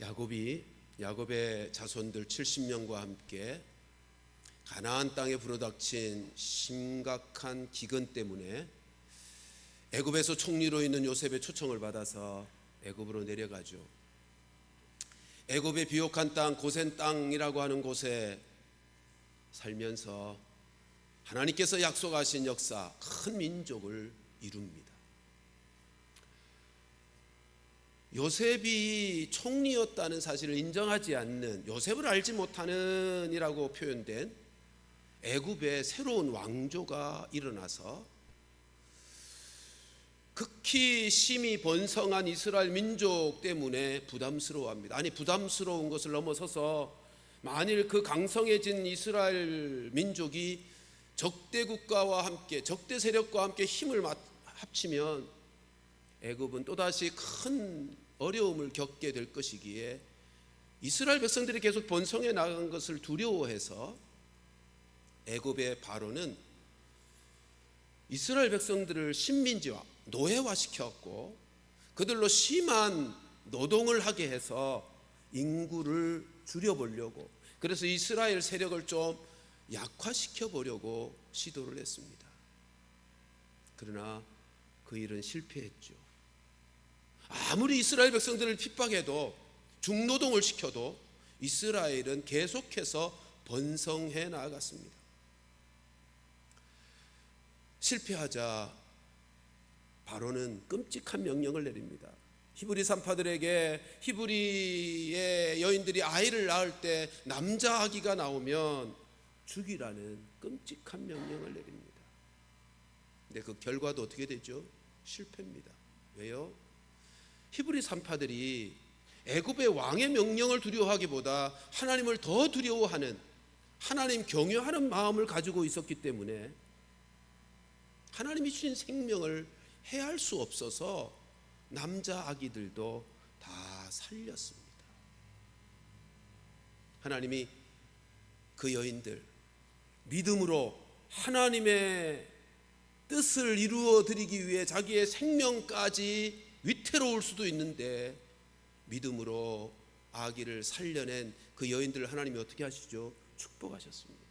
야곱의 자손들 70명과 함께 가나안 땅에 불어닥친 심각한 기근 때문에 애굽에서 총리로 있는 요셉의 초청을 받아서 애굽으로 내려가죠. 애굽의 비옥한 땅, 고센 땅이라고 하는 곳에 살면서 하나님께서 약속하신 역사, 큰 민족을 이룹니다. 요셉이 총리였다는 사실을 인정하지 않는, 요셉을 알지 못하는 이라고 표현된 애굽의 새로운 왕조가 일어나서 극히 심히 번성한 이스라엘 민족 때문에 부담스러워합니다. 아니, 부담스러운 것을 넘어서서 만일 그 강성해진 이스라엘 민족이 적대 국가와 함께, 적대 세력과 함께 힘을 합치면 애굽은 또다시 큰 어려움을 겪게 될 것이기에 이스라엘 백성들이 계속 번성해 나간 것을 두려워해서 애굽의 바로는 이스라엘 백성들을 식민지화, 노예화시켰고 그들로 심한 노동을 하게 해서 인구를 줄여보려고, 그래서 이스라엘 세력을 좀 약화시켜 보려고 시도를 했습니다. 그러나 그 일은 실패했죠. 아무리 이스라엘 백성들을 핍박해도, 중노동을 시켜도 이스라엘은 계속해서 번성해 나아갔습니다. 실패하자 바로는 끔찍한 명령을 내립니다. 히브리 산파들에게 히브리의 여인들이 아이를 낳을 때 남자 아기가 나오면 죽이라는 끔찍한 명령을 내립니다. 근데 그 결과도 어떻게 되죠? 실패입니다. 왜요? 히브리 산파들이 애굽의 왕의 명령을 두려워하기보다 하나님을 더 두려워하는, 하나님 경외하는 마음을 가지고 있었기 때문에 하나님이 주신 생명을 해할 수 없어서 남자 아기들도 다 살렸습니다. 하나님이 그 여인들 믿음으로 하나님의 뜻을 이루어 드리기 위해 자기의 생명까지 위태로울 수도 있는데 믿음으로 아기를 살려낸 그 여인들을 하나님이 어떻게 하시죠? 축복하셨습니다.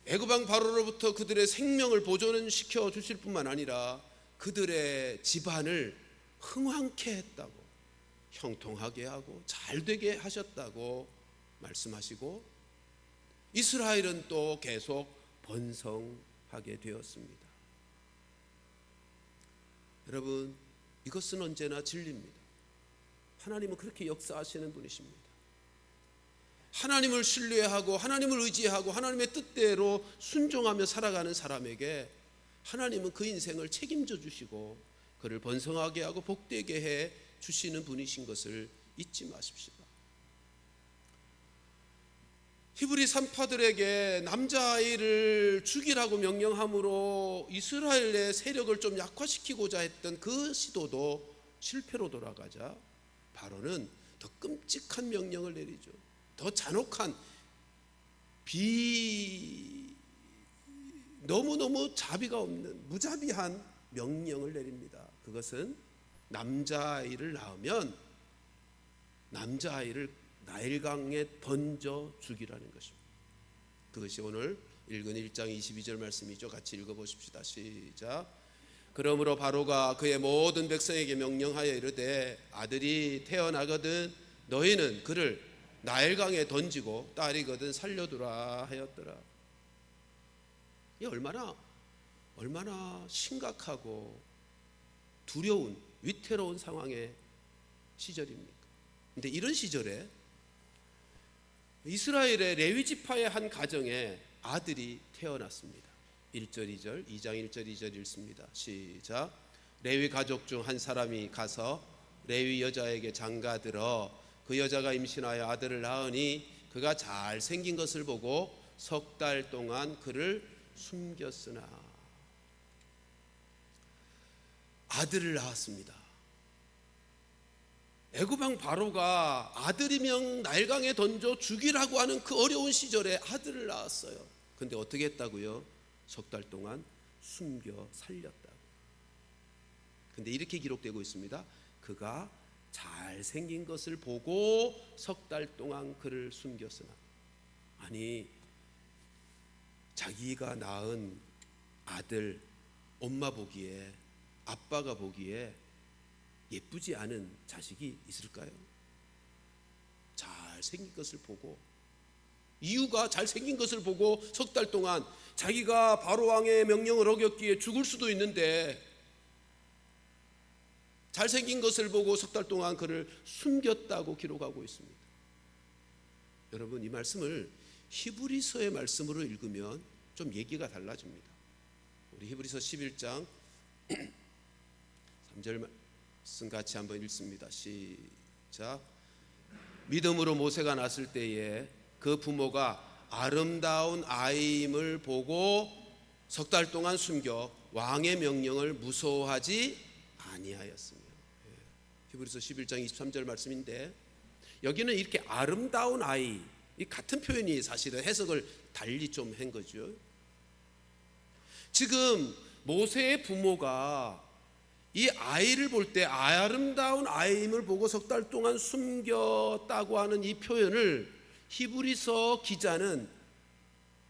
애굽 왕 바로로부터 그들의 생명을 보존시켜 주실 뿐만 아니라 그들의 집안을 흥왕케 했다고, 형통하게 하고 잘되게 하셨다고 말씀하시고 이스라엘은 또 계속 번성하게 되었습니다. 여러분, 이것은 언제나 진리입니다. 하나님은 그렇게 역사하시는 분이십니다. 하나님을 신뢰하고 하나님을 의지하고 하나님의 뜻대로 순종하며 살아가는 사람에게 하나님은 그 인생을 책임져 주시고 그를 번성하게 하고 복되게 해 주시는 분이신 것을 잊지 마십시오. 히브리 산파들에게 남자아이를 죽이라고 명령함으로 이스라엘의 세력을 좀 약화시키고자 했던 그 시도도 실패로 돌아가자 바로는 더 끔찍한 명령을 내리죠. 더 잔혹한, 너무너무 자비가 없는 무자비한 명령을 내립니다. 그것은 남자아이를 낳으면 남자아이를 나일강에 던져 죽이라는 것입니다. 그것이 오늘 읽은 1장 22절 말씀이죠. 같이 읽어보십시다. 시작. 그러므로 바로가 그의 모든 백성에게 명령하여 이르되 아들이 태어나거든 너희는 그를 나일강에 던지고 딸이거든 살려두라 하였더라. 이 얼마나 심각하고 두려운, 위태로운 상황의 시절입니까? 근데 이런 시절에 이스라엘의 레위 지파의 한 가정에 아들이 태어났습니다. 1절 2절, 2장 1절 2절 읽습니다. 시작. 레위 가족 중 한 사람이 가서 레위 여자에게 장가들어 그 여자가 임신하여 아들을 낳으니 그가 잘생긴 것을 보고 석 달 동안 그를 숨겼으나 아들을 낳았습니다. 애굽 왕 바로가 아들이면 나일강에 던져 죽이라고 하는 그 어려운 시절에 아들을 낳았어요. 근데 어떻게 했다고요? 석 달 동안 숨겨 살렸다고. 근데 이렇게 기록되고 있습니다. 그가 잘생긴 것을 보고 석 달 동안 그를 숨겼으나, 아니 자기가 낳은 아들 엄마 보기에, 아빠가 보기에 예쁘지 않은 자식이 있을까요? 잘생긴 것을 보고, 이유가 잘생긴 것을 보고 석 달 동안 자기가 바로왕의 명령을 어겼기에 죽을 수도 있는데 잘생긴 것을 보고 석 달 동안 그를 숨겼다고 기록하고 있습니다. 여러분, 이 말씀을 히브리서의 말씀으로 읽으면 좀 얘기가 달라집니다. 우리 히브리서 11장 3절 말씀 같이 한번 읽습니다. 시작. 믿음으로 모세가 났을 때에 그 부모가 아름다운 아이임을 보고 석 달 동안 숨겨 왕의 명령을 무서워하지 아니하였으며. 히브리서 11장 23절 말씀인데, 여기는 이렇게 아름다운 아이, 이 같은 표현이 사실은 해석을 달리 좀 한 거죠. 지금 모세의 부모가 이 아이를 볼 때 아름다운 아이임을 보고 석 달 동안 숨겼다고 하는 이 표현을 히브리서 기자는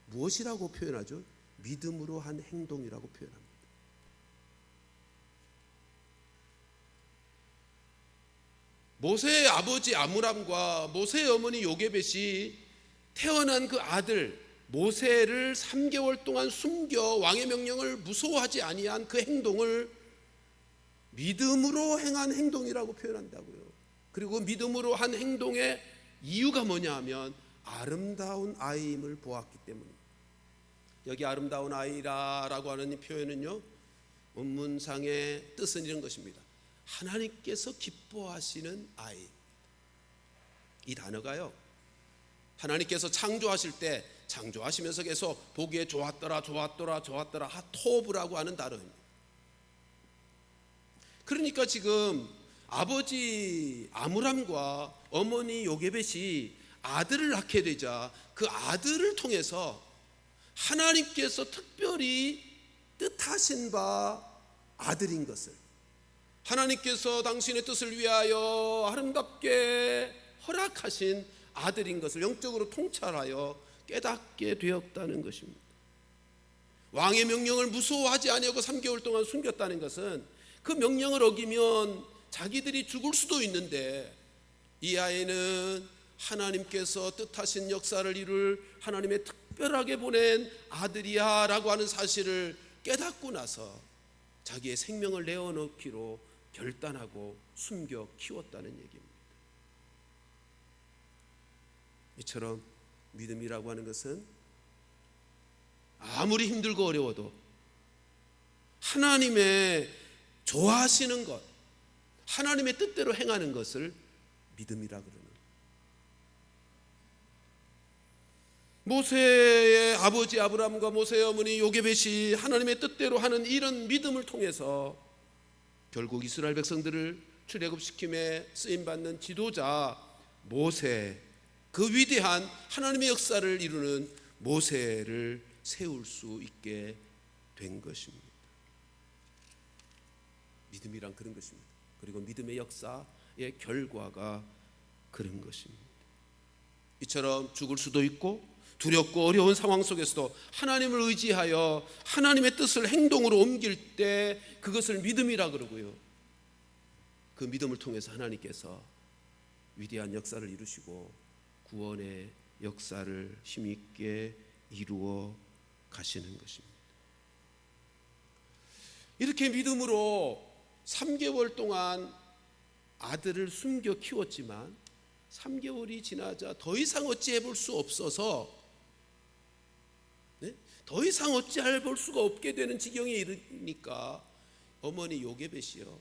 무엇이라고 표현하죠? 믿음으로 한 행동이라고 표현합니다. 모세의 아버지 아므람과 모세의 어머니 요게벳이 태어난 그 아들 모세를 3개월 동안 숨겨 왕의 명령을 무서워하지 아니한 그 행동을 믿음으로 행한 행동이라고 표현한다고요. 그리고 믿음으로 한 행동의 이유가 뭐냐 하면 아름다운 아이임을 보았기 때문입니다. 여기 아름다운 아이라고 하는 이 표현은요, 원문상의 뜻은 이런 것입니다. 하나님께서 기뻐하시는 아이. 이 단어가요, 하나님께서 창조하실 때 창조하시면서 계속 보기에 좋았더라 하토브라고 하는 단어입니다. 그러니까 지금 아버지 아므람과 어머니 요게벳이 아들을 낳게 되자 그 아들을 통해서 하나님께서 특별히 뜻하신 바 아들인 것을, 하나님께서 당신의 뜻을 위하여 아름답게 허락하신 아들인 것을 영적으로 통찰하여 깨닫게 되었다는 것입니다. 왕의 명령을 무서워하지 아니하고 3개월 동안 숨겼다는 것은 그 명령을 어기면 자기들이 죽을 수도 있는데, 이 아이는 하나님께서 뜻하신 역사를 이룰 하나님의 특별하게 보낸 아들이야 라고 하는 사실을 깨닫고 나서 자기의 생명을 내어놓기로 결단하고 숨겨 키웠다는 얘기입니다. 이처럼 믿음이라고 하는 것은 아무리 힘들고 어려워도 하나님의 좋아하시는 것, 하나님의 뜻대로 행하는 것을 믿음이라 그러는, 모세의 아버지 아브라함과 모세의 어머니 요게벳이 하나님의 뜻대로 하는 이런 믿음을 통해서 결국 이스라엘 백성들을 출애굽시킴에 쓰임받는 지도자 모세, 그 위대한 하나님의 역사를 이루는 모세를 세울 수 있게 된 것입니다. 믿음이란 그런 것입니다. 그리고 믿음의 역사의 결과가 그런 것입니다. 이처럼 죽을 수도 있고 두렵고 어려운 상황 속에서도 하나님을 의지하여 하나님의 뜻을 행동으로 옮길 때 그것을 믿음이라 그러고요, 그 믿음을 통해서 하나님께서 위대한 역사를 이루시고 구원의 역사를 힘있게 이루어 가시는 것입니다. 이렇게 믿음으로 3개월 동안 아들을 숨겨 키웠지만 3개월이 지나자 더 이상 어찌해 볼 수 없어서, 더 이상 어찌해 볼 수가 없게 되는 지경에 이르니까 어머니 요게벳이요,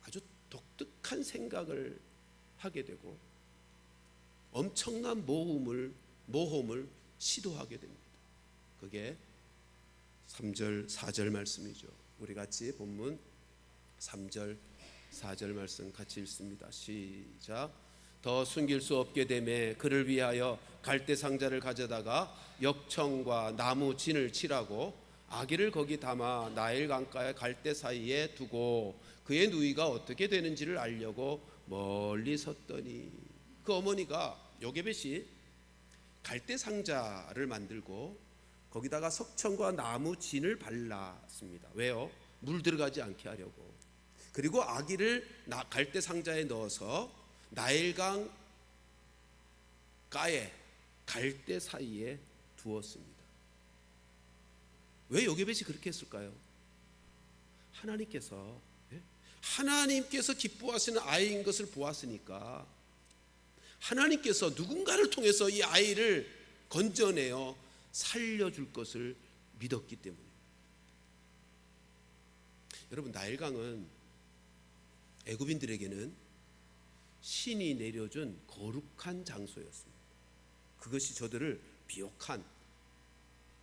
아주 독특한 생각을 하게 되고 엄청난 모험을 시도하게 됩니다. 그게 3절 4절 말씀이죠. 우리 같이 본문 3절 4절 말씀 같이 읽습니다. 시작. 더 숨길 수 없게 되매 그를 위하여 갈대 상자를 가져다가 역청과 나무 진을 칠하고 아기를 거기 담아 나일 강가의 갈대 사이에 두고 그의 누이가 어떻게 되는지를 알려고 멀리 섰더니 그 어머니가 요게벳이 갈대 상자를 만들고 거기다가 석청과 나무 진을 발랐습니다. 왜요? 물 들어가지 않게 하려고. 그리고 아기를 갈대 상자에 넣어서 나일강 가에 갈대 사이에 두었습니다. 왜 요게벳이 그렇게 했을까요? 하나님께서 기뻐하시는 아이인 것을 보았으니까 하나님께서 누군가를 통해서 이 아이를 건져내어 살려줄 것을 믿었기 때문에. 여러분, 나일강은 애굽인들에게는 신이 내려준 거룩한 장소였습니다. 그것이 저들을 비옥한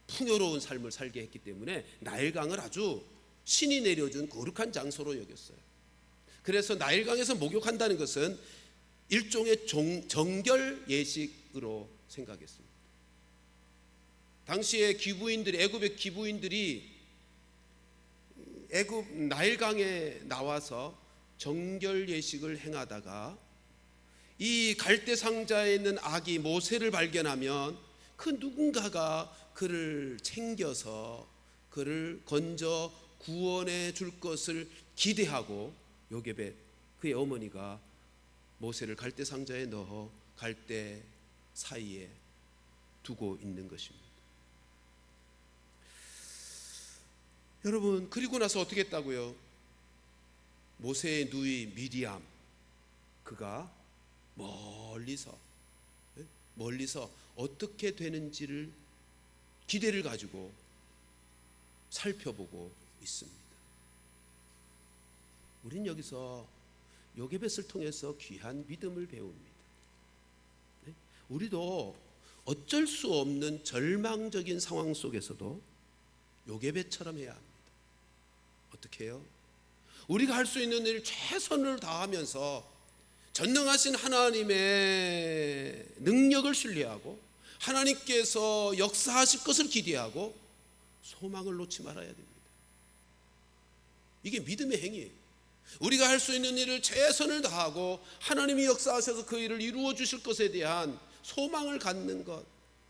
풍요로운 삶을 살게 했기 때문에 나일강을 아주 신이 내려준 거룩한 장소로 여겼어요. 그래서 나일강에서 목욕한다는 것은 일종의 정결 예식으로 생각했습니다. 당시에 애굽의 기부인들이 애굽 나일강에 나와서 정결 예식을 행하다가 이 갈대 상자에 있는 아기 모세를 발견하면 그 누군가가 그를 챙겨서 그를 건져 구원해 줄 것을 기대하고 요게벳 그의 어머니가 모세를 갈대 상자에 넣어 갈대 사이에 두고 있는 것입니다. 여러분, 그리고 나서 어떻게 했다고요? 모세의 누이 미리암, 그가 멀리서 어떻게 되는지를 기대를 가지고 살펴보고 있습니다. 우린 여기서 요게벳을 통해서 귀한 믿음을 배웁니다. 우리도 어쩔 수 없는 절망적인 상황 속에서도 요게벳처럼 해야 합니다. 어떻게 해요? 우리가 할 수 있는 일 최선을 다하면서 전능하신 하나님의 능력을 신뢰하고 하나님께서 역사하실 것을 기대하고 소망을 놓지 말아야 됩니다. 이게 믿음의 행위예요. 우리가 할 수 있는 일을 최선을 다하고 하나님이 역사하셔서 그 일을 이루어 주실 것에 대한 소망을 갖는 것.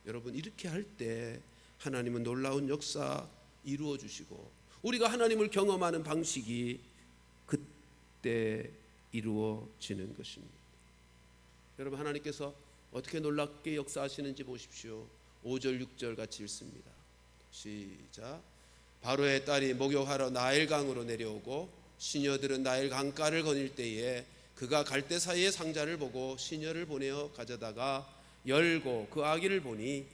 여러분, 이렇게 할 때 하나님은 놀라운 역사 이루어 주시고 우리가 하나님을 경험하는 방식이 그때 이루어지는 것입니다. 여러분, 하나님께서 어떻게 놀랍게 역사하시는지 보십시오. 5절 6절 같이 읽습니다. 시작. 바로의 딸이 목욕하러 나일강으로 내려오고 시녀들은 나일 강가를 거닐 때에 그가 갈대 사이의 상자를 보고 시녀를 보내어 가져다가 열고 그 아기를 보니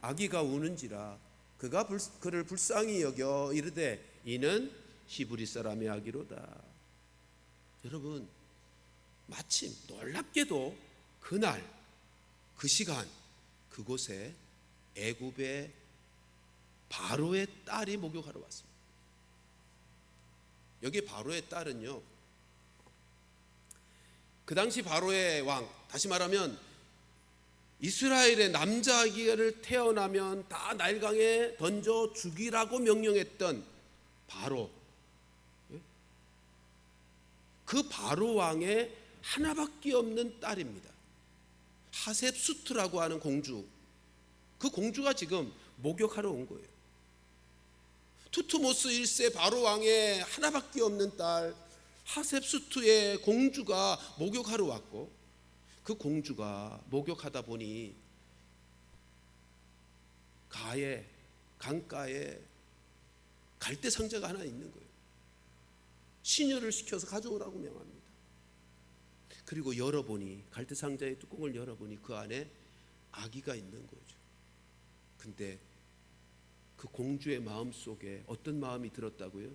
아기가 우는지라 그가 그를 불쌍히 여겨 이르되 이는 히브리 사람의 아기로다. 여러분, 마침 놀랍게도 그날 그 시간 그곳에 애굽의 바로의 딸이 목욕하러 왔습니다. 여기 바로의 딸은요, 그 당시 바로의 왕, 다시 말하면 이스라엘의 남자아기를 태어나면 다 나일강에 던져 죽이라고 명령했던 바로, 그 바로 왕의 하나밖에 없는 딸입니다. 하셉수트라고 하는 공주, 그 공주가 지금 목욕하러 온 거예요. 투트모스 1세 바로 왕의 하나밖에 없는 딸 하셉수트의 공주가 목욕하러 왔고, 그 공주가 목욕하다 보니 강가에 갈대 상자가 하나 있는 거예요. 시녀를 시켜서 가져오라고 명합니다. 그리고 열어보니, 갈대 상자의 뚜껑을 열어보니 그 안에 아기가 있는 거죠. 근데 그 공주의 마음속에 어떤 마음이 들었다고요?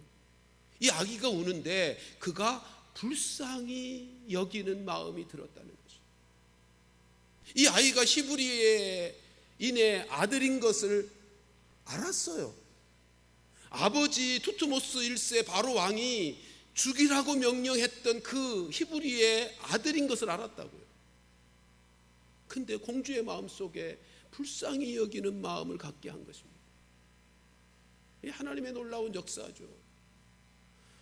이 아기가 우는데 그가 불쌍히 여기는 마음이 들었다는 거죠. 이 아이가 히브리인의 아들인 것을 알았어요. 아버지 투트모스 1세 바로 왕이 죽이라고 명령했던 그 히브리의 아들인 것을 알았다고요. 근데 공주의 마음속에 불쌍히 여기는 마음을 갖게 한 것입니다. 이 하나님의 놀라운 역사죠.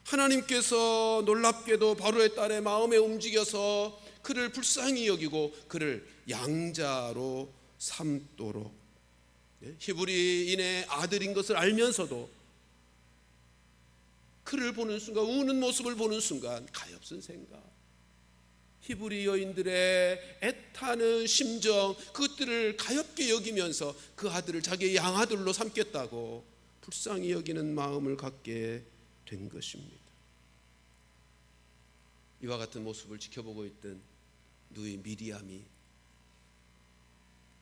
하나님께서 놀랍게도 바로의 딸의 마음에 움직여서 그를 불쌍히 여기고 그를 양자로 삼도록, 히브리인의 아들인 것을 알면서도 그를 보는 순간, 우는 모습을 보는 순간 가엾은 생각, 히브리 여인들의 애타는 심정, 그것들을 가엾게 여기면서 그 아들을 자기의 양아들로 삼겠다고 불쌍히 여기는 마음을 갖게 된 것입니다. 이와 같은 모습을 지켜보고 있던 누이 미리암이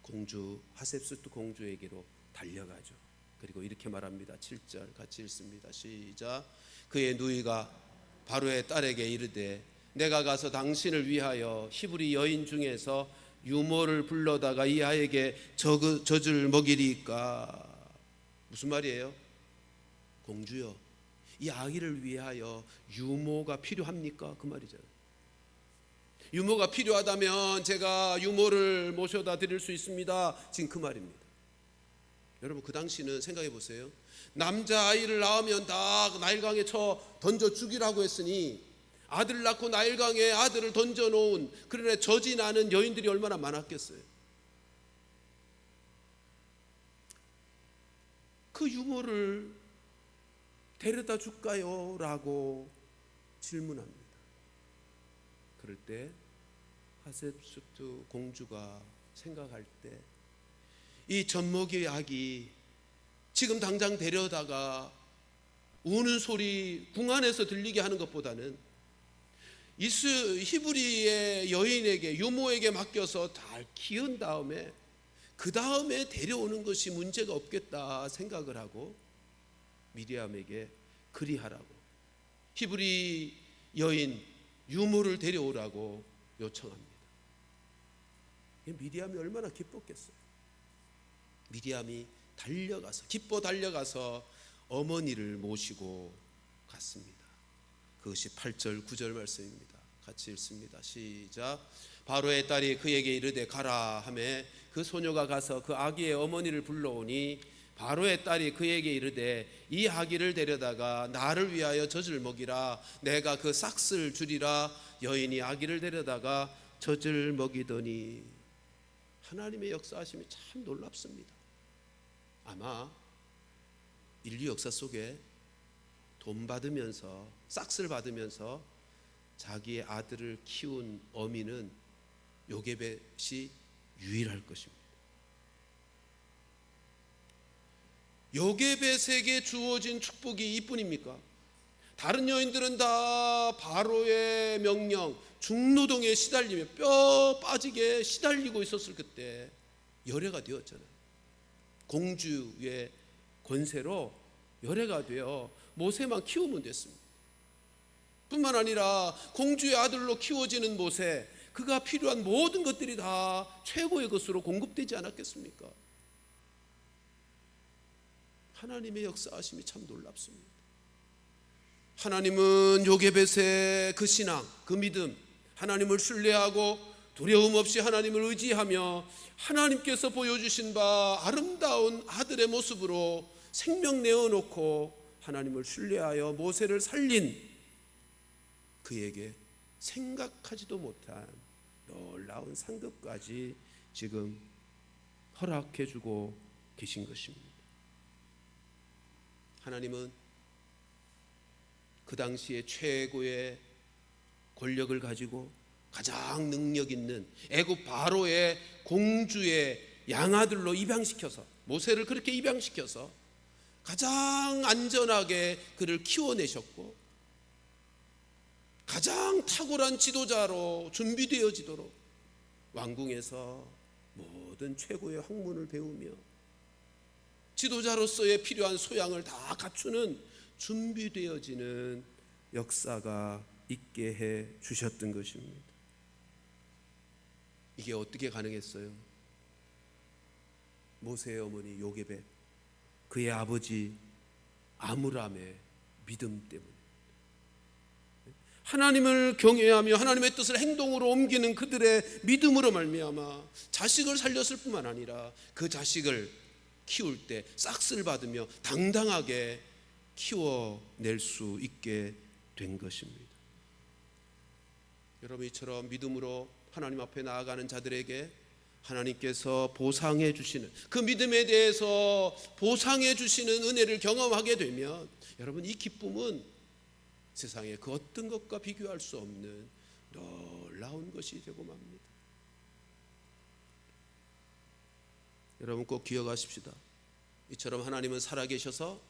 공주 하셉수트 공주에게로 달려가죠. 그리고 이렇게 말합니다. 7절 같이 읽습니다. 시작. 그의 누이가 바로의 딸에게 이르되 내가 가서 당신을 위하여 히브리 여인 중에서 유모를 불러다가 이 아이에게 젖을 먹이리까. 무슨 말이에요? 공주여, 이 아기를 위하여 유모가 필요합니까? 그 말이죠. 유모가 필요하다면 제가 유모를 모셔다 드릴 수 있습니다. 지금 그 말입니다. 여러분, 그 당시는 생각해 보세요. 남자아이를 낳으면 다 나일강에 던져 죽이라고 했으니 아들 낳고 나일강에 아들을 던져놓은, 그러나 젖이 나는 여인들이 얼마나 많았겠어요. 그 유모를 데려다 줄까요? 라고 질문합니다. 그럴 때 하셉수트 공주가 생각할 때 이 젖먹이 아기 지금 당장 데려다가 우는 소리 궁 안에서 들리게 하는 것보다는 히브리의 여인에게, 유모에게 맡겨서 잘 키운 다음에 그 다음에 데려오는 것이 문제가 없겠다 생각을 하고 미리암에게 그리하라고, 히브리 여인 유모를 데려오라고 요청합니다. 미리암이 얼마나 기뻤겠어요. 미리암이 기뻐 달려가서 어머니를 모시고 갔습니다. 그것이 8절 9절 말씀입니다. 같이 읽습니다. 시작. 바로의 딸이 그에게 이르되 가라 하매 그 소녀가 가서 그 아기의 어머니를 불러오니 바로의 딸이 그에게 이르되 이 아기를 데려다가 나를 위하여 젖을 먹이라. 내가 그 싹스를 주리라. 여인이 아기를 데려다가 젖을 먹이더니. 하나님의 역사하심이 참 놀랍습니다. 아마 인류 역사 속에 돈 받으면서, 싹스를 받으면서 자기의 아들을 키운 어미는 요게벳이 유일할 것입니다. 요게벳에게 주어진 축복이 이뿐입니까? 다른 여인들은 다 바로의 명령, 중노동에 시달리며 뼈 빠지게 시달리고 있었을 그때 열애가 되었잖아요. 공주의 권세로 열애가 되어 모세만 키우면 됐습니다. 뿐만 아니라 공주의 아들로 키워지는 모세, 그가 필요한 모든 것들이 다 최고의 것으로 공급되지 않았겠습니까? 하나님의 역사하심이 참 놀랍습니다. 하나님은 요게벳의 그 신앙, 그 믿음, 하나님을 신뢰하고 두려움 없이 하나님을 의지하며 하나님께서 보여주신 바 아름다운 아들의 모습으로 생명 내어놓고 하나님을 신뢰하여 모세를 살린 그에게 생각하지도 못한 놀라운 상급까지 지금 허락해주고 계신 것입니다. 하나님은 그 당시에 최고의 권력을 가지고 가장 능력 있는 애굽 바로의 공주의 양아들로 입양시켜서, 모세를 그렇게 입양시켜서 가장 안전하게 그를 키워내셨고 가장 탁월한 지도자로 준비되어지도록 왕궁에서 모든 최고의 학문을 배우며 지도자로서의 필요한 소양을 다 갖추는 준비되어지는 역사가 있게 해 주셨던 것입니다. 이게 어떻게 가능했어요? 모세의 어머니 요게벳, 그의 아버지 아므람의 믿음 때문에, 하나님을 경외하며 하나님의 뜻을 행동으로 옮기는 그들의 믿음으로 말미암아 자식을 살렸을 뿐만 아니라 그 자식을 키울 때 싹쓸 받으며 당당하게 키워낼 수 있게 된 것입니다. 여러분, 이처럼 믿음으로 하나님 앞에 나아가는 자들에게 하나님께서 보상해 주시는, 그 믿음에 대해서 보상해 주시는 은혜를 경험하게 되면 여러분, 이 기쁨은 세상의 그 어떤 것과 비교할 수 없는 놀라운 것이 되고 맙니다. 여러분, 꼭 기억하십시다. 이처럼 하나님은 살아계셔서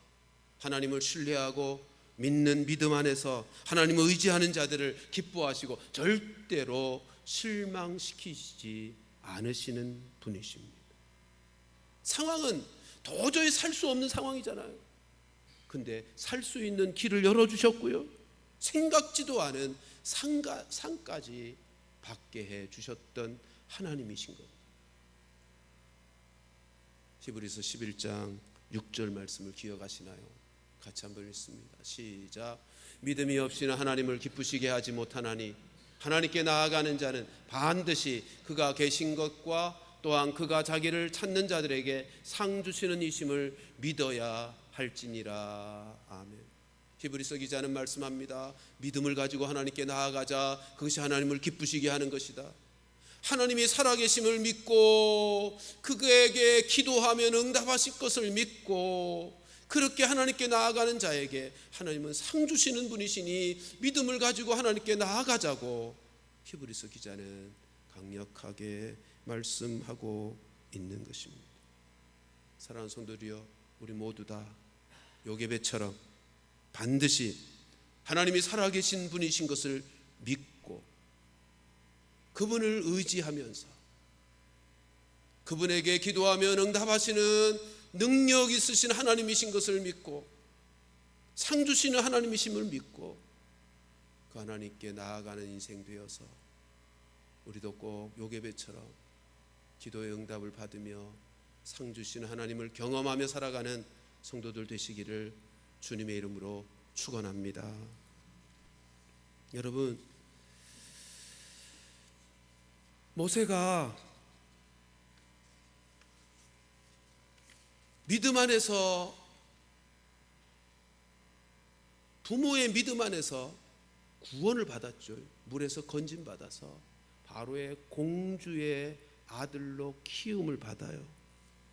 하나님을 신뢰하고 믿는 믿음 안에서 하나님을 의지하는 자들을 기뻐하시고 절대로 실망시키지 않으시는 분이십니다. 상황은 도저히 살 수 없는 상황이잖아요. 근데 살 수 있는 길을 열어주셨고요, 생각지도 않은 상까지 받게 해주셨던 하나님이신 겁니다. 히브리서 11장 6절 말씀을 기억하시나요? 같이 한번 읽습니다. 시작. 믿음이 없이는 하나님을 기쁘시게 하지 못하나니 하나님께 나아가는 자는 반드시 그가 계신 것과 또한 그가 자기를 찾는 자들에게 상 주시는 이심을 믿어야 할지니라. 아멘. 히브리서 기자는 말씀합니다. 믿음을 가지고 하나님께 나아가자. 그것이 하나님을 기쁘시게 하는 것이다. 하나님이 살아계심을 믿고 그에게 기도하면 응답하실 것을 믿고 그렇게 하나님께 나아가는 자에게 하나님은 상 주시는 분이시니 믿음을 가지고 하나님께 나아가자고 히브리서 기자는 강력하게 말씀하고 있는 것입니다. 사랑하는 성도들이여, 우리 모두 다 요게벳처럼 반드시 하나님이 살아계신 분이신 것을 믿고 그분을 의지하면서 그분에게 기도하면 응답하시는 능력 있으신 하나님이신 것을 믿고 상 주시는 하나님이심을 믿고 그 하나님께 나아가는 인생 되어서 우리도 꼭 요게벳처럼 기도의 응답을 받으며 상 주시는 하나님을 경험하며 살아가는 성도들 되시기를 주님의 이름으로 축원합니다. 여러분, 모세가 믿음 안에서, 부모의 믿음 안에서 구원을 받았죠. 물에서 건짐받아서 바로의 공주의 아들로 키움을 받아요.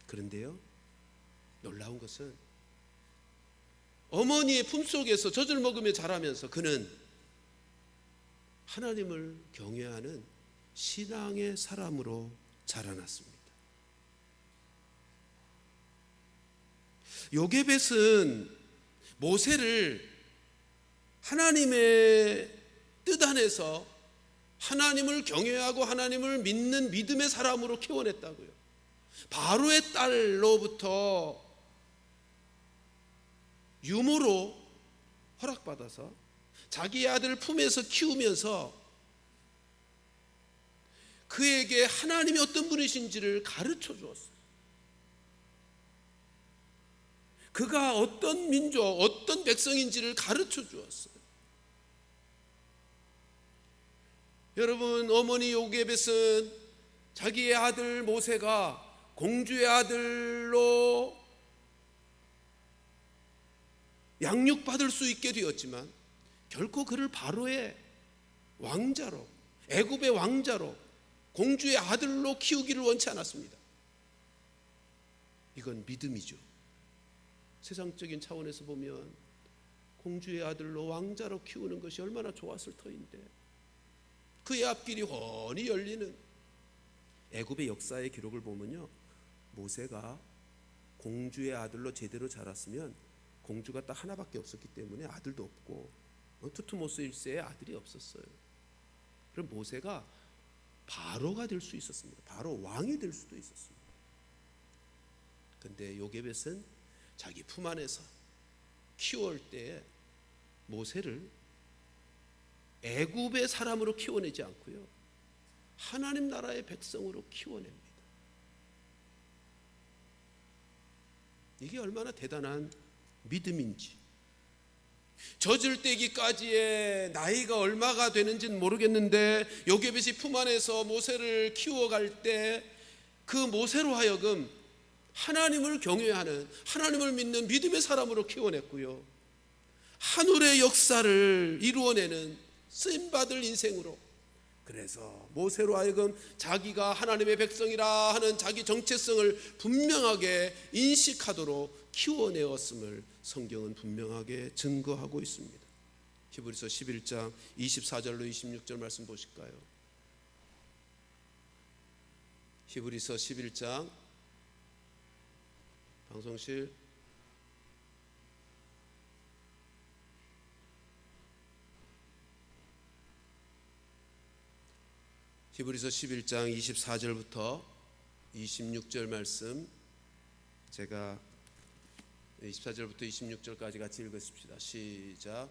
그런데요, 놀라운 것은 어머니의 품속에서 젖을 먹으며 자라면서 그는 하나님을 경외하는 신앙의 사람으로 자라났습니다. 요게벳은 모세를 하나님의 뜻 안에서 하나님을 경외하고 하나님을 믿는 믿음의 사람으로 키워냈다고요. 바로의 딸로부터 유모로 허락받아서 자기 아들 품에서 키우면서 그에게 하나님이 어떤 분이신지를 가르쳐 주었어요. 그가 어떤 민족, 어떤 백성인지를 가르쳐 주었어요. 여러분, 어머니 요게벳은 자기의 아들 모세가 공주의 아들로 양육받을 수 있게 되었지만 결코 그를 바로의 왕자로, 애굽의 왕자로, 공주의 아들로 키우기를 원치 않았습니다. 이건 믿음이죠. 세상적인 차원에서 보면 공주의 아들로 왕자로 키우는 것이 얼마나 좋았을 터인데, 그의 앞길이 훤히 열리는 애굽의 역사의 기록을 보면요, 모세가 공주의 아들로 제대로 자랐으면, 공주가 딱 하나밖에 없었기 때문에 아들도 없고 투트모스 1세의 아들이 없었어요. 그럼 모세가 바로가 될 수 있었습니다. 바로 왕이 될 수도 있었습니다. 그런데 요게벳은 자기 품 안에서 키워올 때 모세를 애굽의 사람으로 키워내지 않고요, 하나님 나라의 백성으로 키워냅니다. 이게 얼마나 대단한 믿음인지. 젖을 떼기까지의 나이가 얼마가 되는지는 모르겠는데 요게벳이 품 안에서 모세를 키워갈 때 그 모세로 하여금 하나님을 경외하는, 하나님을 믿는 믿음의 사람으로 키워냈고요, 하늘의 역사를 이루어내는 쓰임받을 인생으로, 그래서 모세로 하여금 자기가 하나님의 백성이라 하는 자기 정체성을 분명하게 인식하도록 키워내었음을 성경은 분명하게 증거하고 있습니다. 히브리서 11장 24절로 26절 말씀 보실까요? 히브리서 11장, 방송실 히브리서 11장 24절부터 26절 말씀, 제가 24절부터 26절까지 같이 읽으십시다. 시작.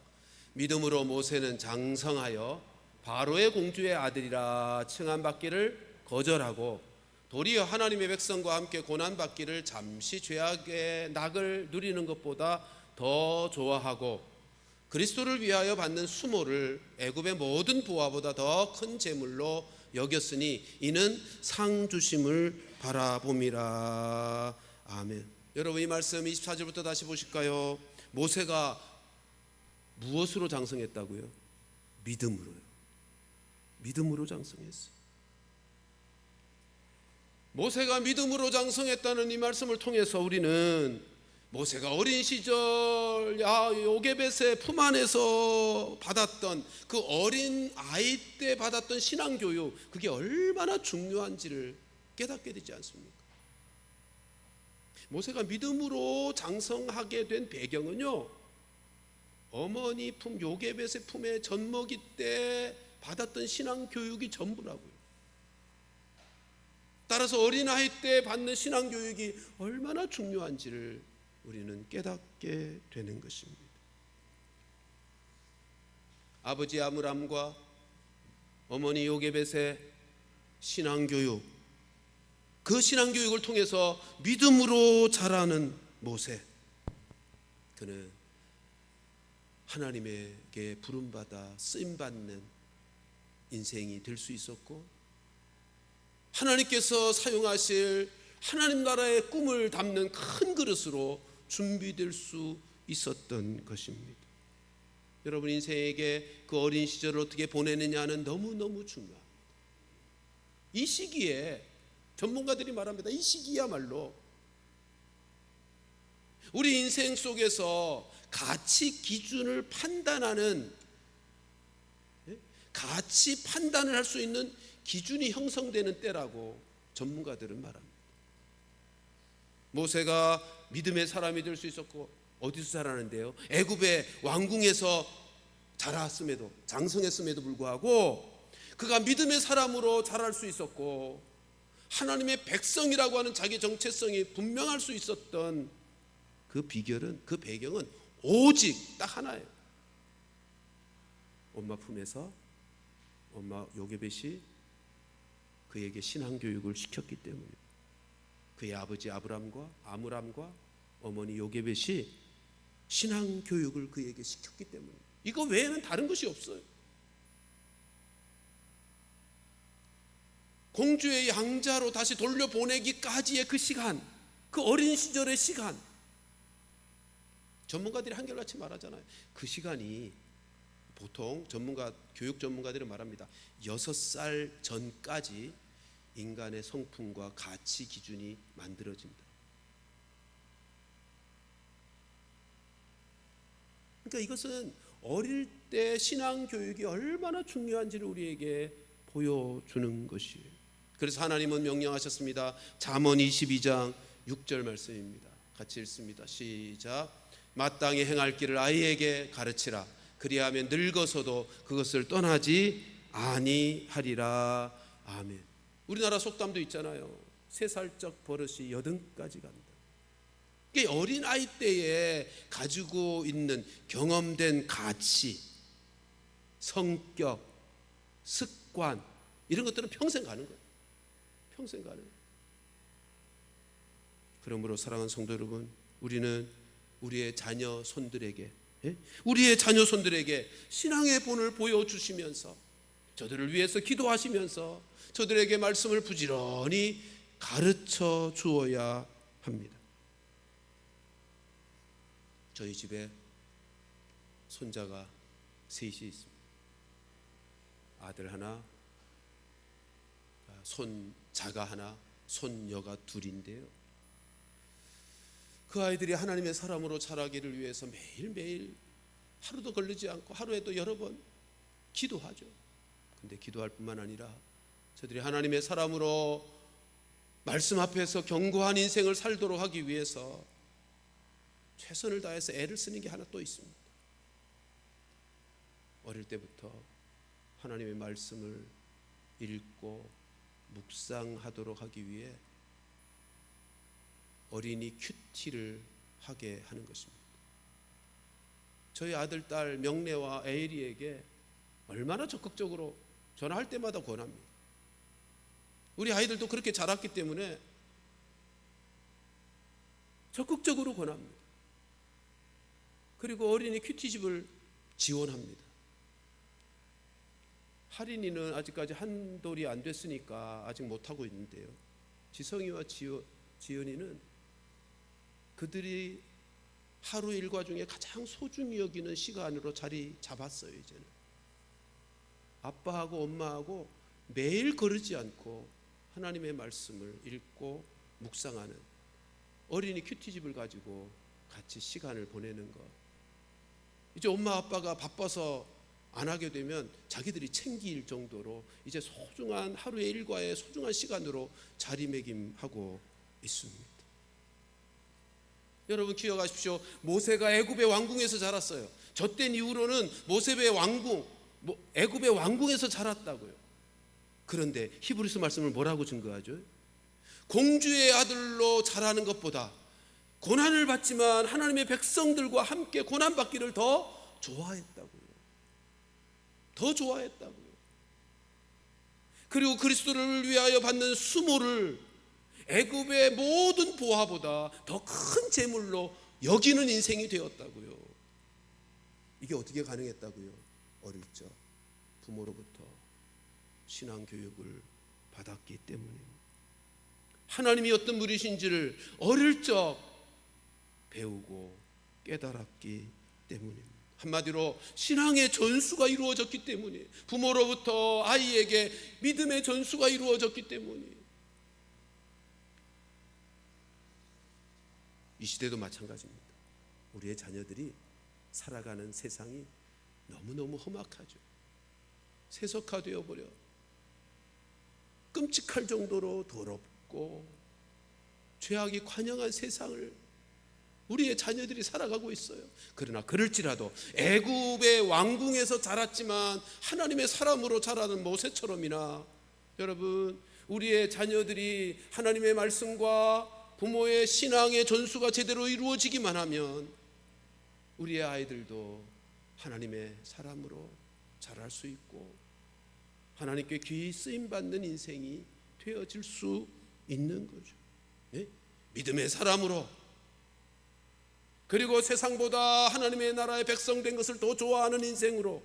믿음으로 모세는 장성하여 바로의 공주의 아들이라 칭함받기를 거절하고 도리어 하나님의 백성과 함께 고난받기를 잠시 죄악의 낙을 누리는 것보다 더 좋아하고 그리스도를 위하여 받는 수모를 애굽의 모든 보화보다 더 큰 재물로 여겼으니 이는 상 주심을 바라봄이라. 아멘. 여러분, 이 말씀 24절부터 다시 보실까요? 모세가 무엇으로 장성했다고요? 믿음으로요. 믿음으로 장성했어요. 모세가 믿음으로 장성했다는 이 말씀을 통해서 우리는 모세가 어린 시절 요게벳의 품 안에서 받았던 그 어린 아이 때 받았던 신앙교육, 그게 얼마나 중요한지를 깨닫게 되지 않습니까? 모세가 믿음으로 장성하게 된 배경은요, 어머니 품 요게벳의 품에 젖먹이 때 받았던 신앙교육이 전부라고요. 따라서 어린아이 때 받는 신앙교육이 얼마나 중요한지를 우리는 깨닫게 되는 것입니다. 아버지 아므람과 어머니 요게벳의 신앙교육, 그 신앙교육을 통해서 믿음으로 자라는 모세, 그는 하나님에게 부름받아 쓰임받는 인생이 될 수 있었고, 하나님께서 사용하실 하나님 나라의 꿈을 담는 큰 그릇으로 준비될 수 있었던 것입니다. 여러분 인생에게 그 어린 시절을 어떻게 보내느냐는 너무너무 중요합니다. 이 시기에 전문가들이 말합니다. 이 시기야말로 우리 인생 속에서 가치 기준을 판단하는, 가치 판단을 할 수 있는 기준이 형성되는 때라고 전문가들은 말합니다. 모세가 믿음의 사람이 될 수 있었고, 어디서 자라는데요? 애굽의 왕궁에서 자랐음에도, 장성했음에도 불구하고 그가 믿음의 사람으로 자랄 수 있었고, 하나님의 백성이라고 하는 자기 정체성이 분명할 수 있었던 그 비결은, 그 배경은 오직 딱 하나예요. 엄마 품에서 엄마 요게벳이 그에게 신앙교육을 시켰기 때문이에요. 그의 아버지 아므람과 어머니 요게벳이 신앙교육을 그에게 시켰기 때문이에요. 이거 외에는 다른 것이 없어요. 공주의 양자로 다시 돌려보내기까지의 그 시간, 그 어린 시절의 시간, 전문가들이 한결같이 말하잖아요. 그 시간이 보통 교육 전문가들은 말합니다. 6살 전까지 인간의 성품과 가치 기준이 만들어진다. 그러니까 이것은 어릴 때 신앙 교육이 얼마나 중요한지를 우리에게 보여주는 것이에요. 그래서 하나님은 명령하셨습니다. 잠언 22장 6절 말씀입니다. 같이 읽습니다. 시작. 마땅히 행할 길을 아이에게 가르치라. 그리하면 늙어서도 그것을 떠나지 아니하리라. 아멘. 우리나라 속담도 있잖아요. 3살적 버릇이 80까지 간다. 이게 어린 아이 때에 가지고 있는 경험된 가치, 성격, 습관, 이런 것들은 평생 가는 거예요. 평생 가는 거예요. 그러므로 사랑하는 성도 여러분, 우리는 우리의 자녀 손들에게 신앙의 본을 보여주시면서, 저들을 위해서 기도하시면서 저들에게 말씀을 부지런히 가르쳐 주어야 합니다. 합니다. 저희 집에 손자가 셋이 있습니다. 아들 하나, 손자가 하나, 손녀가 둘인데요. 그 아이들이 하나님의 사람으로 자라기를 위해서 매일매일 하루도 걸리지 않고 하루에도 여러 번 기도하죠. 근데 기도할 뿐만 아니라 저들이 하나님의 사람으로 말씀 앞에서 견고한 인생을 살도록 하기 위해서 최선을 다해서 애를 쓰는 게 하나 또 있습니다. 어릴 때부터 하나님의 말씀을 읽고 묵상하도록 하기 위해 어린이 큐티를 하게 하는 것입니다. 저희 아들, 딸 명래와 에일이에게 얼마나 적극적으로 전화할 때마다 권합니다. 우리 아이들도 그렇게 자랐기 때문에 적극적으로 권합니다. 그리고 어린이 큐티집을 지원합니다. 할인이는 아직까지 한돌이 안 됐으니까 아직 못하고 있는데요. 지성이와 지연이는 그들이 하루 일과 중에 가장 소중히 여기는 시간으로 자리 잡았어요. 이제는 아빠하고 엄마하고 매일 거르지 않고 하나님의 말씀을 읽고 묵상하는 어린이 큐티집을 가지고 같이 시간을 보내는 것. 이제 엄마 아빠가 바빠서 안 하게 되면 자기들이 챙길 정도로 이제 소중한 하루의 일과의 소중한 시간으로 자리매김하고 있습니다. 여러분 기억하십시오. 모세가 애굽의 왕궁에서 자랐어요. 저때 이후로는 모세의 왕궁, 애굽의 왕궁에서 자랐다고요. 그런데 히브리서 말씀을 뭐라고 증거하죠? 공주의 아들로 자라는 것보다 고난을 받지만 하나님의 백성들과 함께 고난받기를 더 좋아했다고요. 더 좋아했다고요. 그리고 그리스도를 위하여 받는 수모를 애굽의 모든 보화보다 더 큰 재물로 여기는 인생이 되었다고요. 이게 어떻게 가능했다고요? 어릴 적 부모로부터 신앙 교육을 받았기 때문입니다. 하나님이 어떤 분이신지를 어릴 적 배우고 깨달았기 때문입니다. 한마디로 신앙의 전수가 이루어졌기 때문이에요. 부모로부터 아이에게 믿음의 전수가 이루어졌기 때문이에요. 이 시대도 마찬가지입니다. 우리의 자녀들이 살아가는 세상이 너무너무 험악하죠. 세속화되어 버려 끔찍할 정도로 더럽고 죄악이 관영한 세상을 우리의 자녀들이 살아가고 있어요. 그러나 그럴지라도 애굽의 왕궁에서 자랐지만 하나님의 사람으로 자라는 모세처럼이나 여러분 우리의 자녀들이 하나님의 말씀과 부모의 신앙의 전수가 제대로 이루어지기만 하면 우리의 아이들도 하나님의 사람으로 자랄 수 있고 하나님께 귀히 쓰임받는 인생이 되어질 수 있는 거죠. 네? 믿음의 사람으로 그리고 세상보다 하나님의 나라의 백성 된 것을 더 좋아하는 인생으로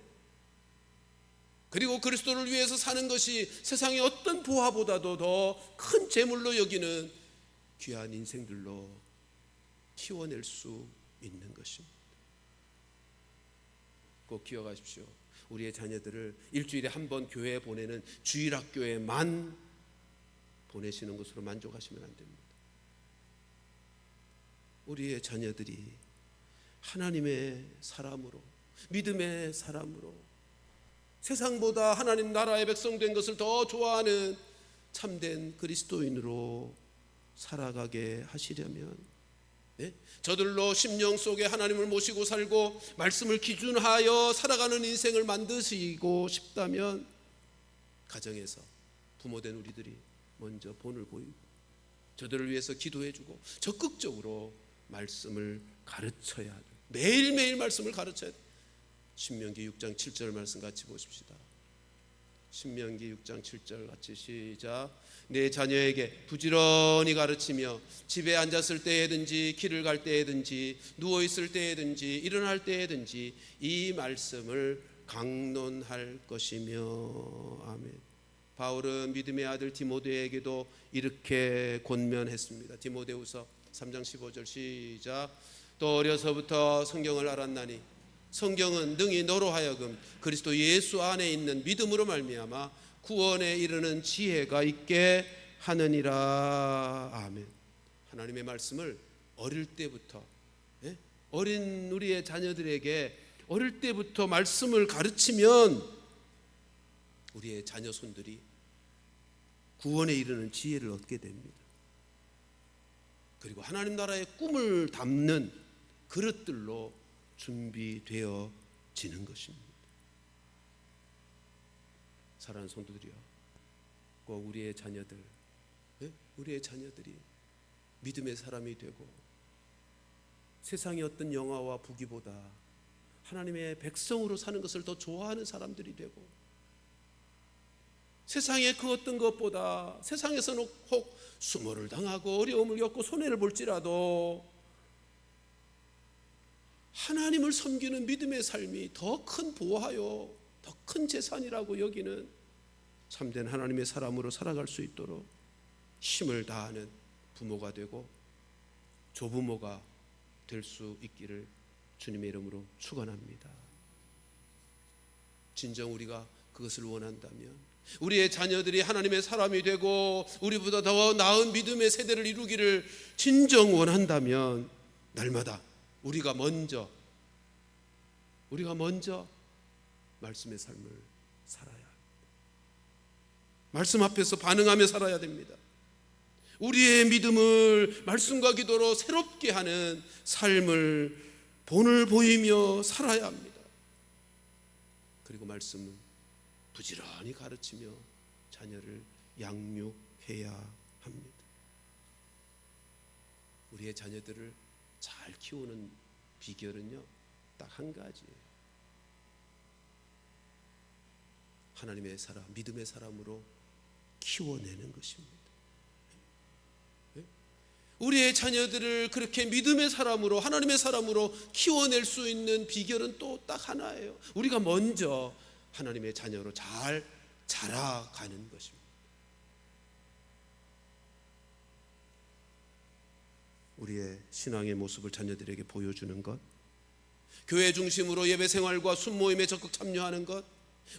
그리고 그리스도를 위해서 사는 것이 세상의 어떤 보화보다도 더 큰 재물로 여기는 귀한 인생들로 키워낼 수 있는 것입니다. 꼭 기억하십시오. 우리의 자녀들을 일주일에 한 번 교회에 보내는 주일학교에만 보내시는 것으로 만족하시면 안 됩니다. 우리의 자녀들이 하나님의 사람으로 믿음의 사람으로 세상보다 하나님 나라의 백성 된 것을 더 좋아하는 참된 그리스도인으로 살아가게 하시려면 저들로 심령 속에 하나님을 모시고 살고 말씀을 기준하여 살아가는 인생을 만드시고 싶다면 가정에서 부모된 우리들이 먼저 본을 보이고 저들을 위해서 기도해주고 적극적으로 말씀을 가르쳐야 합니다. 매일매일 말씀을 가르쳐야 합니다. 신명기 6장 7절 말씀 같이 보십시다. 신명기 6장 7절 같이 시작. 내 자녀에게 부지런히 가르치며 집에 앉았을 때에든지 길을 갈 때에든지 누워있을 때에든지 일어날 때에든지 이 말씀을 강론할 것이며. 아멘. 바울은 믿음의 아들 디모데에게도 이렇게 권면했습니다. 디모데후서 3장 15절 시작. 또 어려서부터 성경을 알았나니 성경은 능히 너로 하여금 그리스도 예수 안에 있는 믿음으로 말미암아 구원에 이르는 지혜가 있게 하느니라. 아멘. 하나님의 말씀을 어릴 때부터, 어린 우리의 자녀들에게 어릴 때부터 말씀을 가르치면 우리의 자녀 손들이 구원에 이르는 지혜를 얻게 됩니다. 그리고 하나님 나라의 꿈을 담는 그릇들로 준비되어지는 것입니다. 사랑하는 성도들이여, 꼭 우리의 자녀들, 우리의 자녀들이 믿음의 사람이 되고 세상의 어떤 영화와 부귀보다 하나님의 백성으로 사는 것을 더 좋아하는 사람들이 되고, 세상의 그 어떤 것보다 세상에서는 혹 수모를 당하고 어려움을 겪고 손해를 볼지라도 하나님을 섬기는 믿음의 삶이 더 큰 보화요, 더 큰 재산이라고 여기는 참된 하나님의 사람으로 살아갈 수 있도록 힘을 다하는 부모가 되고 조부모가 될 수 있기를 주님의 이름으로 축원합니다. 진정 우리가 그것을 원한다면, 우리의 자녀들이 하나님의 사람이 되고 우리보다 더 나은 믿음의 세대를 이루기를 진정 원한다면 날마다 우리가 먼저 말씀의 삶을 살아야 합니다. 말씀 앞에서 반응하며 살아야 됩니다. 우리의 믿음을 말씀과 기도로 새롭게 하는 삶을 본을 보이며 살아야 합니다. 그리고 말씀은 부지런히 가르치며 자녀를 양육해야 합니다. 우리의 자녀들을 잘 키우는 비결은요, 딱 한 가지예요. 하나님의 사람, 믿음의 사람으로 키워내는 것입니다. 우리의 자녀들을 그렇게 믿음의 사람으로, 하나님의 사람으로 키워낼 수 있는 비결은 또 딱 하나예요. 우리가 먼저 하나님의 자녀로 잘 자라가는 것입니다. 우리의 신앙의 모습을 자녀들에게 보여주는 것, 교회 중심으로 예배 생활과 순모임에 적극 참여하는 것,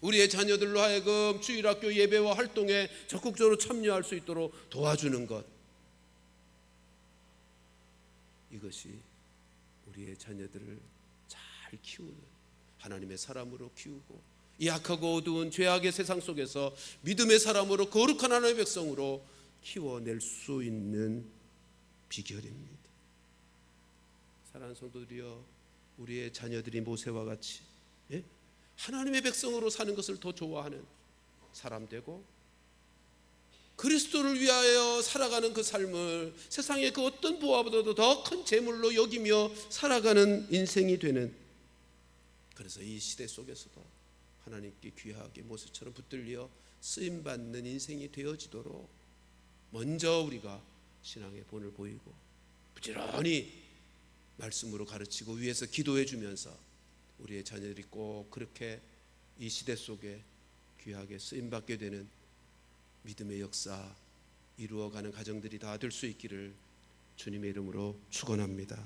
우리의 자녀들로 하여금 주일학교 예배와 활동에 적극적으로 참여할 수 있도록 도와주는 것, 이것이 우리의 자녀들을 잘 키우는 하나님의 사람으로 키우고 이 악하고 어두운 죄악의 세상 속에서 믿음의 사람으로 거룩한 하나님의 백성으로 키워낼 수 있는 비결입니다. 사랑하는 성도들이여, 우리의 자녀들이 모세와 같이 하나님의 백성으로 사는 것을 더 좋아하는 사람 되고 그리스도를 위하여 살아가는 그 삶을 세상의 그 어떤 보화보다도 더 큰 재물로 여기며 살아가는 인생이 되는, 그래서 이 시대 속에서도 하나님께 귀하게 모세처럼 붙들려 쓰임받는 인생이 되어지도록 먼저 우리가 신앙의 본을 보이고 부지런히 말씀으로 가르치고 위에서 기도해 주면서 우리의 자녀들이 꼭 그렇게 이 시대 속에 귀하게 쓰임받게 되는 믿음의 역사 이루어가는 가정들이 다 될 수 있기를 주님의 이름으로 축원합니다.